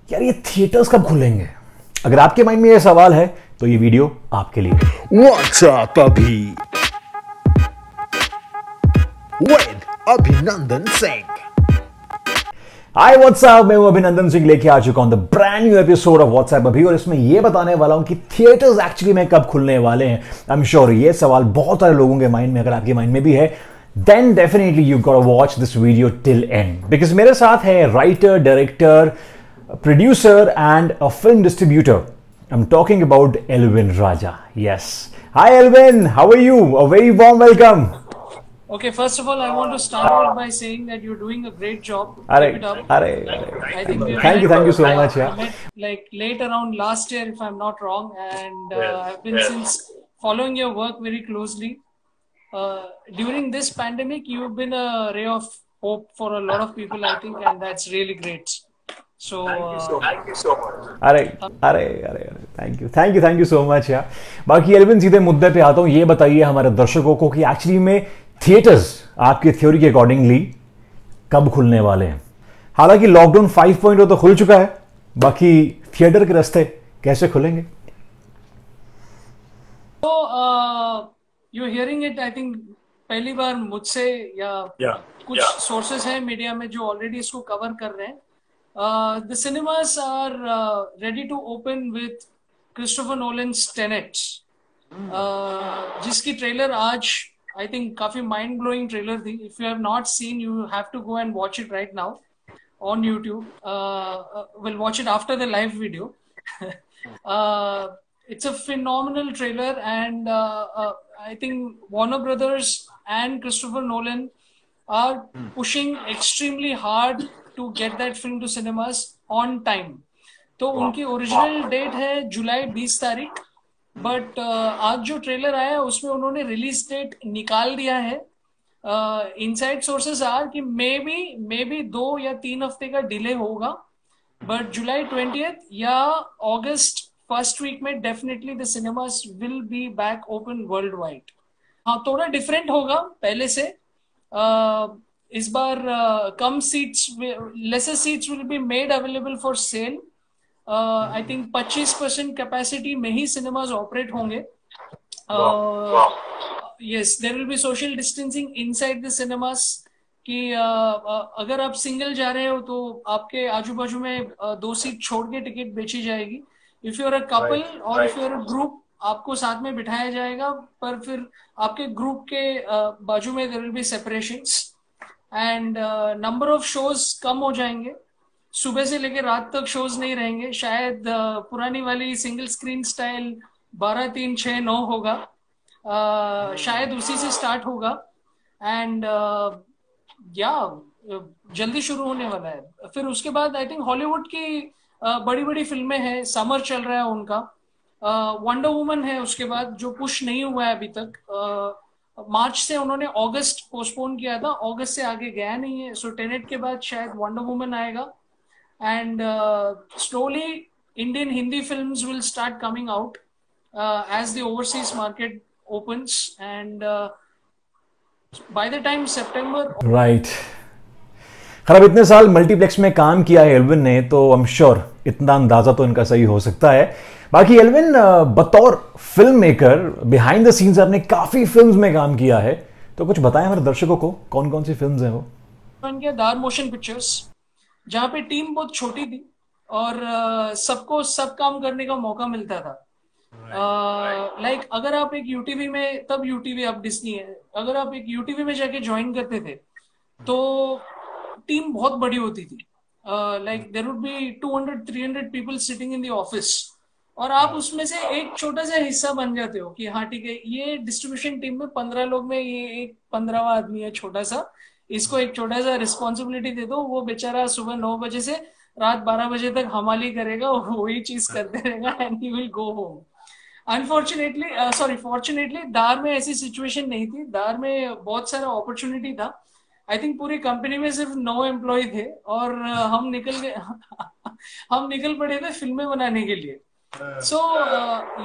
यार ये थिएटर्स कब खुलेंगे? अगर आपके माइंड में ये सवाल है तो ये वीडियो आपके लिए। व्हाट्सएप अभी विद अभिनंदन सिंह। हाय व्हाट्सएप, मैं हूं अभिनंदन सिंह, लेके आ चुका हूं the brand new episode of WhatsApp अभी। और इसमें ये बताने वाला हूं कि थिएटर्स एक्चुअली में कब खुलने वाले हैं। आई एम श्योर ये सवाल बहुत सारे लोगों के माइंड में, अगर आपके माइंड में भी है then definitely you got to watch this video till end, because मेरे साथ है writer, director, producer and a film distributor. I am talking about Alvin Raja. Yes, hi Alvin, how are you? A very warm welcome. Okay, first of all, I want to start out by saying that you're doing a great job. Keep it up. I think thank you so much. I met like late around last year, if I'm not wrong, and I've been since following your work very closely. During this pandemic, you've been a ray of hope for a lot of people, I think, and that's really great. So thank you so much. अरे thank you so much यार। बाकी Alvin, सीधे मुद्दे पे आता हूं। ये बताइए हमारे दर्शकों को कि एक्चुअली में थिएटर्स आपकी थ्योरी के अकॉर्डिंगली कब खुलने वाले हैं? हालांकि लॉकडाउन 5.0 तो खुल चुका है, बाकी थिएटर के रास्ते कैसे खुलेंगे? So you're hearing it, I think पहली बार मुझसे या कुछ सोर्सेस हैं मीडिया में जो ऑलरेडी इसको कवर कर रहे हैं। The cinemas are ready to open with Christopher Nolan's Tenet, जिसकी ट्रेलर आज I think काफी mind blowing ट्रेलर थी। If you have not seen, you have to go and watch it right now on YouTube. We'll watch it after the live video. It's a phenomenal trailer, and I think Warner Brothers and Christopher Nolan are pushing extremely hard to get that film to cinemas on time. तो उनकी original date है जुलाई 20 तारीख, but आज जो trailer आया उसमें उन्होंने release date निकाल दिया है। इनसाइड सोर्सेस आर कि मे बी 2 या 3 हफ्ते का डिले होगा, बट जुलाई 20th या अगस्त फर्स्ट वीक में definitely the cinemas will be back open world wide. हाँ, थोड़ा डिफरेंट होगा पहले से। इस बार कम seats, lesser seats will be made available for sale. I think 25% capacity में ही सिनेमाज ऑपरेट होंगे। Yes, there will be social distancing inside the cinemas, कि अगर आप सिंगल जा रहे हो तो आपके आजू बाजू में 2 सीट छोड़ के टिकट बेची जाएगी। If you are a couple or if you are a group, आपको साथ में बिठाया जाएगा, पर फिर आपके ग्रुप के बाजू में there will be separations, and number of shows कम हो जाएंगे। सुबह से लेकर रात तक शोज नहीं रहेंगे। शायद पुरानी वाली सिंगल स्क्रीन स्टाइल 12, 3, 6, 9 होगा, शायद उसी से स्टार्ट होगा। एंड जल्दी शुरू होने वाला है। फिर उसके बाद आई थिंक हॉलीवुड की बड़ी बड़ी फिल्में हैं, समर चल रहा है उनका। वंडर वुमन है उसके बाद, जो पुश नहीं हुआ है अभी तक। मार्च से उन्होंने अगस्त पोस्टपोन किया था, अगस्त से आगे गया नहीं है। सो टेनेट के बाद शायद वंडर वुमन आएगा, and slowly Indian Hindi films will start coming out as the overseas market opens, and by the time September. Right. खैर, अब इतने साल मल्टीप्लेक्स में काम किया है एल्विन ने, तो आई एम श्योर इतना अंदाजा तो इनका सही हो सकता है। बाकी एल्विन, बतौर film maker behind the scenes आपने काफी फिल्म्स में काम किया है, तो कुछ बताएं हमारे दर्शकों को कौन कौन सी फिल्म्स हैं वो? किया दार मोशन पिक्चर्स, जहाँ पे टीम बहुत छोटी थी और सबको सब काम करने का मौका मिलता था। लाइक अगर आप एक यूटीवी में, तब यूटीवी अब डिज्नी है, अगर आप एक यूटीवी में जाके ज्वाइन करते थे तो टीम बहुत बड़ी होती थी। Like there would be 200-300 people sitting in the office, और आप उसमें से एक छोटा सा हिस्सा बन जाते हो कि हाँ ठीक है, ये डिस्ट्रीब्यूशन टीम में 15 लोग में ये एक 15वां आदमी है छोटा सा, इसको एक छोटा सा रिस्पॉन्सिबिलिटी दे दो। वो बेचारा सुबह 9 बजे से रात 12 बजे तक हमाली करेगा, वही चीज करते रहेगा, and he will go home. Fortunately दार में ऐसी सिचुएशन नहीं थी। दार में बहुत सारा अपॉर्चुनिटी था। आई थिंक पूरी कंपनी में सिर्फ 9 एम्प्लॉय थे, और हम निकल पड़े थे फिल्में बनाने के लिए। सो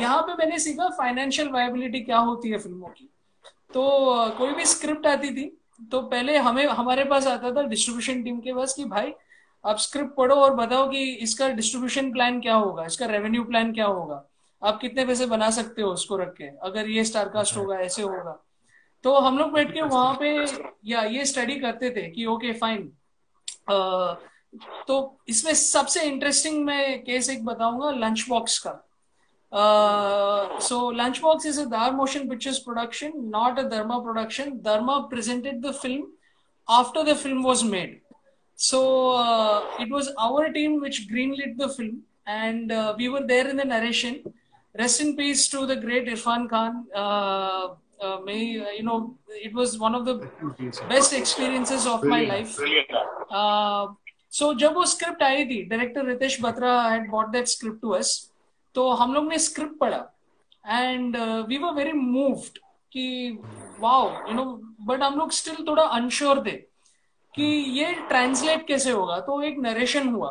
यहाँ पे मैंने सीखा फाइनेंशियल वायबिलिटी क्या होती है फिल्मों की। तो कोई भी स्क्रिप्ट आती थी तो पहले हमारे पास आता था डिस्ट्रीब्यूशन टीम के पास कि भाई आप स्क्रिप्ट पढ़ो और बताओ कि इसका डिस्ट्रीब्यूशन प्लान क्या होगा, इसका रेवेन्यू प्लान क्या होगा, आप कितने पैसे बना सकते हो उसको रख के, अगर ये स्टारकास्ट होगा ऐसे होगा। तो हम लोग बैठ के वहां पे या ये स्टडी करते थे कि ओके फाइन। तो इसमें सबसे इंटरेस्टिंग मैं केस एक बताऊंगा लंच बॉक्स का। So Lunchbox is a Dar Motion Pictures production, not a Dharma production. Dharma presented the film after the film was made. So it was our team which greenlit the film, and we were there in the narration. Rest in peace to the great Irfan Khan. It was one of the best experiences of my life. So जब वो script आई थी, director Ritesh Batra had brought that script to us. तो हम लोग ने script पढ़ा and we were very moved कि वाओ बट हम लोग स्टिल थोड़ा अनश्योर थे कि ये ट्रांसलेट कैसे होगा। तो एक नरेशन हुआ,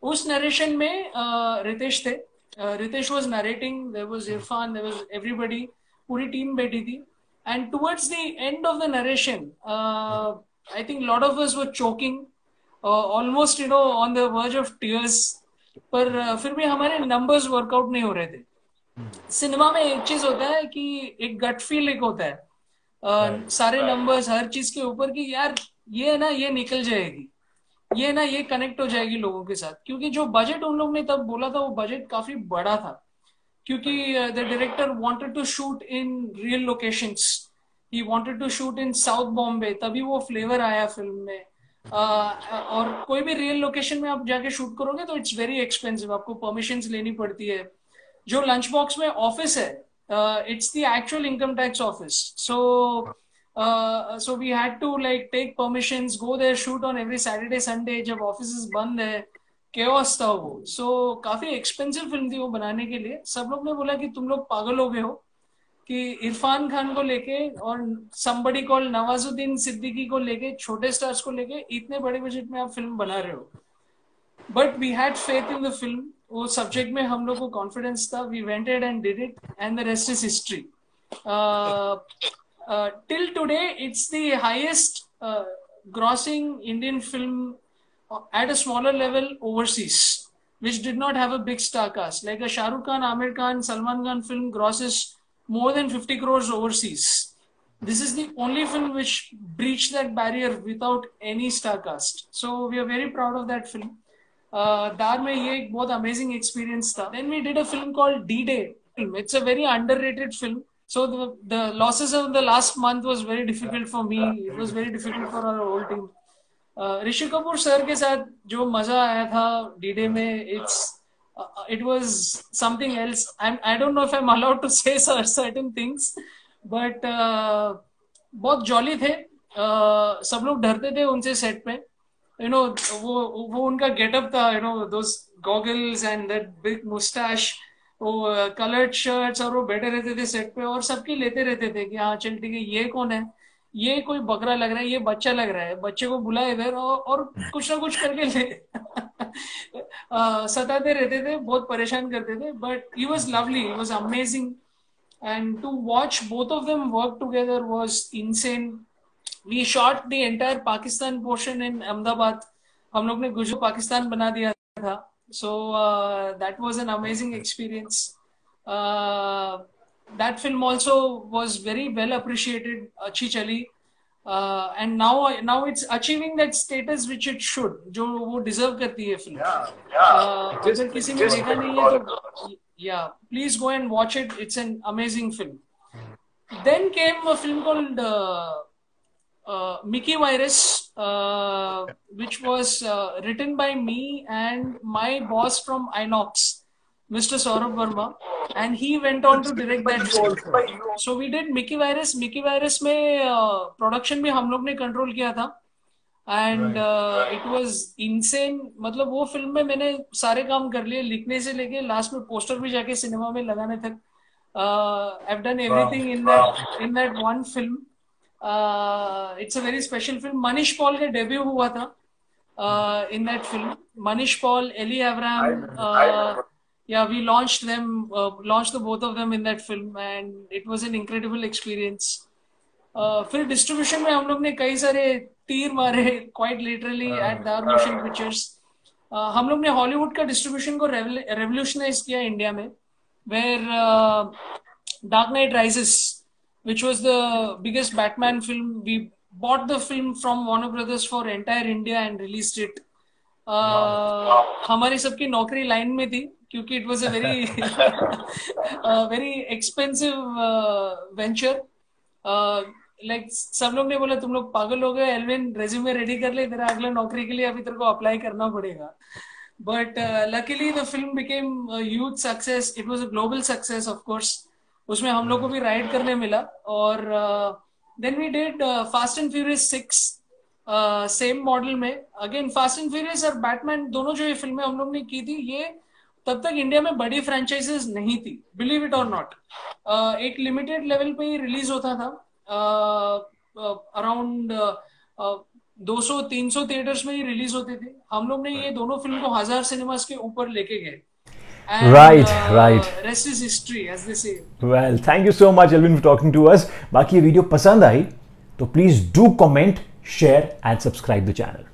उस नरेशन में रितेश थे, Ritesh was narrating, there was Irfan, there was everybody, पूरी टीम बैठी थी। And towards the end of the narration I think lot of us were choking, almost on the verge of tears, पर फिर भी हमारे नंबर्स वर्कआउट नहीं हो रहे थे। सिनेमा में एक चीज होता है कि एक गट फील एक होता है सारे नंबर्स हर चीज के ऊपर कि यार ये ना ये निकल जाएगी, ये ना ये कनेक्ट हो जाएगी लोगों के साथ। क्योंकि जो बजट उन लोग ने तब बोला था वो बजट काफी बड़ा था, क्योंकि the director wanted to shoot in real locations, he wanted to shoot in South Bombay, तभी वो फ्लेवर आया फिल्म में। और कोई भी रियल लोकेशन में आप जाके शूट करोगे तो इट्स वेरी एक्सपेंसिव, आपको परमिशंस लेनी पड़ती है। जो लंच बॉक्स में ऑफिस है, it's the actual income tax office, so we had to like take permissions, go there, shoot on every Saturday Sunday जब ऑफिसेस बंद है, केओस था वो। सो काफी एक्सपेंसिव फिल्म थी वो बनाने के लिए। सब लोग ने बोला कि तुम लोग पागल हो गए हो कि इरफान खान को लेके और somebody called नवाजुद्दीन सिद्दीकी को लेके, छोटे स्टार्स को लेके इतने बड़े बजट में आप फिल्म बना रहे हो। But we had faith in the film, वो सब्जेक्ट में हम लोग को कॉन्फिडेंस था, we went ahead and did it and the rest is history. Till today it's the highest grossing Indian film at a smaller level overseas, which did not have a big star cast. Like a Shah Rukh Khan, Amir Khan, Salman Khan film grosses more than 50 crores overseas. This is the only film which breached that barrier without any star cast. So we are very proud of that film. Dar mein ye ek bahut amazing experience tha. Then we did a film called D-Day film. It's a very underrated film. So the losses of the last month was very difficult for me. It was very difficult for our whole team. Rishi Kapoor sir के साथ जो मजा आया था D-Day में, it was something else. I don't know if I'm allowed to say certain things, but बहुत jolly थे। सब लोग डरते थे उनसे सेट पे, वो उनका गेटअप था, those goggles and that big mustache, वो कलर्ड शर्ट्स, और वो बैठे रहते थे सेट पे और सबकी लेते रहते थे कि हाँ चल ठीक है, ये कौन है, ये कोई बकरा लग रहा है, ये बच्चा लग रहा है, बच्चे को बुला इधर, और कुछ ना कुछ करके ले सताते रहते थे, बहुत परेशान करते थे। But he was lovely, he was amazing, and to watch both of them work together was insane. We shot the entire Pakistan portion in Ahmedabad, हम लोग ने गुजरात पाकिस्तान बना दिया था। So that was an amazing experience. That film also was very well appreciated, अच्छी चली, and now it's achieving that status which it should, जो वो deserve करती है फिल्म। अगर किसी ने देखा नहीं है तो yeah, please go and watch it. It's an amazing film. Then came a film called Mickey Virus, which was written by me and my boss from Inox, Mr. Saurabh Verma, and he went on to direct that film. So we did Mickey Virus. Mickey Virus में production भी हम लोग ने control किया था, and it was insane. मतलब वो film में मैंने सारे काम कर लिए, लिखने से लेके लास्ट में पोस्टर भी जाके सिनेमा में लगाने तक। I've done everything in that one film. It's a very special film. Manish Paul का debut हुआ था in that film. Manish Paul, Ellie Abraham. Yeah, we launched the both of them in that film, and it was an incredible experience. फिर distribution में हम लोग ने कई सारे तीर मारे क्वाइट लिटरली एट दार मोशन पिक्चर्स। हम लोग ने हॉलीवुड का डिस्ट्रीब्यूशन को रेवोल्यूशनाइज किया इंडिया में, where Dark Knight Rises, which was the biggest Batman film, we bought the film from Warner Brothers for entire India and released it. हमारी सबकी नौकरी लाइन में थी क्योंकि it was a very expensive venture. Like सब लोग ने बोला तुम लोग पागल हो गए एल्विन, रेज्यूमे रेडी कर ले, तेरा अगला नौकरी के लिए अभी तेरे को अप्लाई करना पड़ेगा। But luckily the film became a huge success. It was a global success, of course. उसमें हम लोग को भी राइड करने मिला। और then we did Fast and Furious 6 same model में। अगेन फास्ट एंड फ्यूरियस और बैटमैन दोनों जो ये फिल्में हम लोग ने की थी, ये तब तक इंडिया में बड़ी फ्रेंचाइजेस नहीं थी, बिलीव इट और नॉट। एक लिमिटेड लेवल पे ही रिलीज होता था, अराउंड 200-300 थिएटर्स में ही रिलीज होती थी। हम लोग ने ये दोनों फिल्म को 1000 सिनेमास के ऊपर लेके गए। And, right. Rest is history, as they say. Well, thank you so much, Elvin, for talking to us. बाकी ये वीडियो पसंद आई तो please do comment, share and subscribe the channel.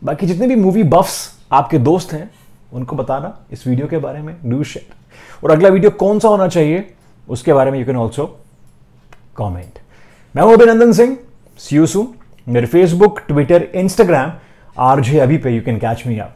बाकी जितने भी मूवी बफ्स आपके दोस्त हैं उनको बताना इस वीडियो के बारे में, डू शेयर। और अगला वीडियो कौन सा होना चाहिए उसके बारे में यू कैन ऑल्सो कॉमेंट। मैं हूं अभिनंदन सिंह, सी यू सून। मेरे फेसबुक, ट्विटर, इंस्टाग्राम RJ अभी पे you can catch me up.